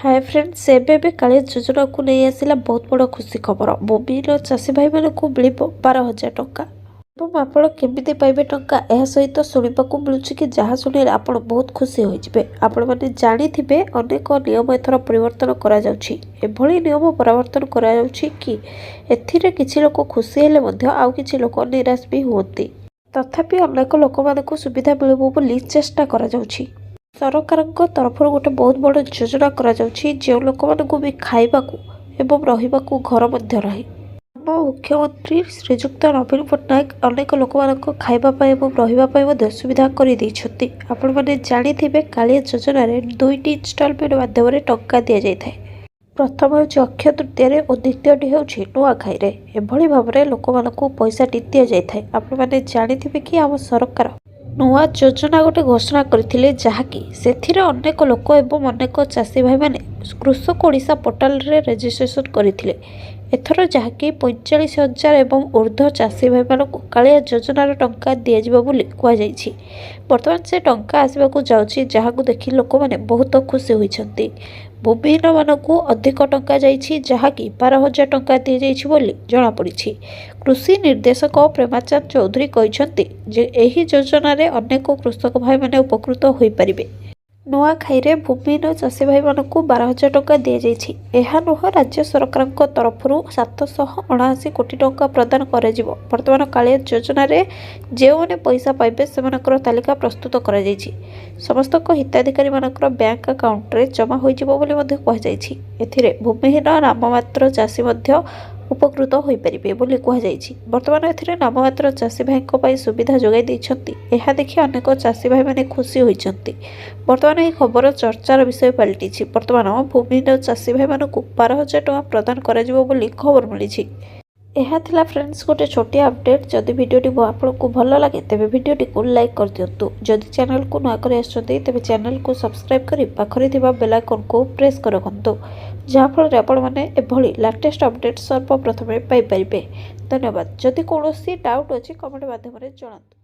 Hi friends, ଏବେ କାଳିଆ ଯୋଜନାକୁ ନେଇ ଆସିଲା ବହୁତ ବଡ଼ ଖୁସି ଖବର। ଭୂମିହୀନ ଚାଷୀ ଭାଇମାନଙ୍କୁ ମିଳିବ 12,000 ଟଙ୍କା। ଏବଂ ଆପଣ କେମିତି ପାଇବେ ଟଙ୍କା, ଏହା ସହିତ ଶୁଣିବାକୁ ମିଳୁଛି କି ଯାହା ଶୁଣିଲେ ଆପଣ ବହୁତ ଖୁସି ହୋଇଯିବେ। ଆପଣମାନେ ଜାଣିଥିବେ ଅନେକ ନିୟମ ଏଥର ପରିବର୍ତ୍ତନ କରାଯାଉଛି। ଏଭଳି ନିୟମ ପରିବର୍ତ୍ତନ କରାଯାଉଛି କି ଏଥିରେ କିଛି ଲୋକ ଖୁସି ହେଲେ ମଧ୍ୟ ଆଉ କିଛି ଲୋକ ନିରାଶ ବି ହୁଅନ୍ତି। ତଥାପି ଅନେକ ଲୋକମାନଙ୍କୁ ସୁବିଧା ମିଳିବ ବୋଲି ଚେଷ୍ଟା କରାଯାଉଛି। ସରକାରଙ୍କ ତରଫରୁ ଗୋଟେ ବହୁତ ବଡ଼ ଯୋଜନା କରାଯାଉଛି, ଯେଉଁ ଲୋକମାନଙ୍କୁ ବି ଖାଇବାକୁ ଏବଂ ରହିବାକୁ ଘର ମଧ୍ୟ ନାହିଁ। ଆମ ମୁଖ୍ୟମନ୍ତ୍ରୀ ଶ୍ରୀଯୁକ୍ତ ନବୀନ ପଟ୍ଟନାୟକ ଅନେକ ଲୋକମାନଙ୍କ ଖାଇବା ପାଇଁ ଏବଂ ରହିବା ପାଇଁ ମଧ୍ୟ ସୁବିଧା କରିଦେଇଛନ୍ତି। ଆପଣମାନେ ଜାଣିଥିବେ କାଳିଆ ଯୋଜନାରେ 2ଟି ଇନଷ୍ଟଲମେଣ୍ଟ ମାଧ୍ୟମରେ ଟଙ୍କା ଦିଆଯାଇଥାଏ। ପ୍ରଥମ ହେଉଛି ଅକ୍ଷୟ ତୃତୀୟାରେ ଓ ଦ୍ୱିତୀୟଟି ହେଉଛି ନୂଆଖାଇରେ। ଏଭଳି ଭାବରେ ଲୋକମାନଙ୍କୁ ପଇସାଟି ଦିଆଯାଇଥାଏ। ଆପଣମାନେ ଜାଣିଥିବେ କି ଆମ ସରକାର ନୂଆ ଯୋଜନା ଗୋଟେ ଘୋଷଣା କରିଥିଲେ, ଯାହାକି ସେଥିରେ ଅନେକ ଲୋକ ଏବଂ ଅନେକ ଚାଷୀ ଭାଇମାନେ କୃଷକ ଓଡ଼ିଶା ପୋର୍ଟାଲରେ ରେଜିଷ୍ଟ୍ରେସନ କରିଥିଲେ। ଏଥର ଯାହାକି 45,000 ଏବଂ ଉର୍ଦ୍ଧ୍ୱ ଚାଷୀ ଭାଇମାନଙ୍କୁ କାଳିଆ ଯୋଜନାର ଟଙ୍କା ଦିଆଯିବ ବୋଲି କୁହାଯାଇଛି। ବର୍ତ୍ତମାନ ସେ ଟଙ୍କା ଆସିବାକୁ ଯାଉଛି, ଯାହାକୁ ଦେଖି ଲୋକମାନେ ବହୁତ ଖୁସି ହୋଇଛନ୍ତି। ଭୂମିହୀନମାନଙ୍କୁ ଅଧିକ ଟଙ୍କା ଯାଇଛି, ଯାହାକି 12,000 ଟଙ୍କା ଦିଆଯାଇଛି ବୋଲି ଜଣାପଡ଼ିଛି। କୃଷି ନିର୍ଦ୍ଦେଶକ ପ୍ରେମାଚାନ୍ଦ ଚୌଧୁରୀ କହିଛନ୍ତି ଯେ ଏହି ଯୋଜନାରେ ଅନେକ କୃଷକ ଭାଇମାନେ ଉପକୃତ ହୋଇପାରିବେ। ନୂଆଖାଇରେ ଭୂମିହୀନ ଚାଷୀ ଭାଇମାନଙ୍କୁ 12,000 ଟଙ୍କା ଦିଆଯାଇଛି। ଏହା ନୁହଁ, ରାଜ୍ୟ ସରକାରଙ୍କ ତରଫରୁ 779 କୋଟି ଟଙ୍କା ପ୍ରଦାନ କରାଯିବ। ବର୍ତ୍ତମାନ କାଳିଆ ଯୋଜନାରେ ଯେଉଁମାନେ ପଇସା ପାଇବେ ସେମାନଙ୍କର ତାଲିକା ପ୍ରସ୍ତୁତ କରାଯାଇଛି। ସମସ୍ତଙ୍କ ହିତାଧିକାରୀମାନଙ୍କର ବ୍ୟାଙ୍କ ଆକାଉଣ୍ଟରେ ଜମା ହୋଇଯିବ ବୋଲି ମଧ୍ୟ କୁହାଯାଇଛି। ଏଥିରେ ଭୂମିହୀନ ନାମମାତ୍ର ଚାଷୀ ମଧ୍ୟ ଉପକୃତ ହୋଇପାରିବେ ବୋଲି କୁହାଯାଇଛି। ବର୍ତ୍ତମାନ ଏଥିରେ ନାମମାତ୍ର ଚାଷୀ ଭାଇଙ୍କ ପାଇଁ ସୁବିଧା ଯୋଗାଇ ଦେଇଛନ୍ତି। ଏହା ଦେଖି ଅନେକ ଚାଷୀ ଭାଇମାନେ ଖୁସି ହୋଇଛନ୍ତି। ବର୍ତ୍ତମାନ ଏହି ଖବର ଚର୍ଚ୍ଚାର ବିଷୟ ପାଲଟିଛି। ବର୍ତ୍ତମାନ ଭୂମିହୀନ ଚାଷୀ ଭାଇମାନଙ୍କୁ 12,000 ଟଙ୍କା ପ୍ରଦାନ କରାଯିବ ବୋଲି ଖବର ମିଳିଛି। ଏହା ଥିଲା ଫ୍ରେଣ୍ଡସ୍ ଗୋଟେ ଛୋଟିଆ ଅପଡେଟ୍। ଯଦି ଭିଡ଼ିଓଟି ଆପଣଙ୍କୁ ଭଲ ଲାଗେ ତେବେ ଭିଡ଼ିଓଟିକୁ ଲାଇକ୍ କରିଦିଅନ୍ତୁ। ଯଦି ଚ୍ୟାନେଲକୁ ନୂଆ କରି ଆସିଛନ୍ତି ତେବେ ଚ୍ୟାନେଲକୁ ସବସ୍କ୍ରାଇବ୍ କରି ପାଖରେ ଥିବା ବେଲ୍ ଆଇକନ୍କୁ ପ୍ରେସ୍ କରି ରଖନ୍ତୁ, ଯାହାଫଳରେ ଆପଣମାନେ ଏଭଳି ଲାଟେଷ୍ଟ ଅପଡେଟ୍ ସର୍ବପ୍ରଥମେ ପାଇପାରିବେ। ଧନ୍ୟବାଦ। ଯଦି କୌଣସି ଡାଉଟ୍ ଅଛି କମେଣ୍ଟ ମାଧ୍ୟମରେ ଜଣାନ୍ତୁ।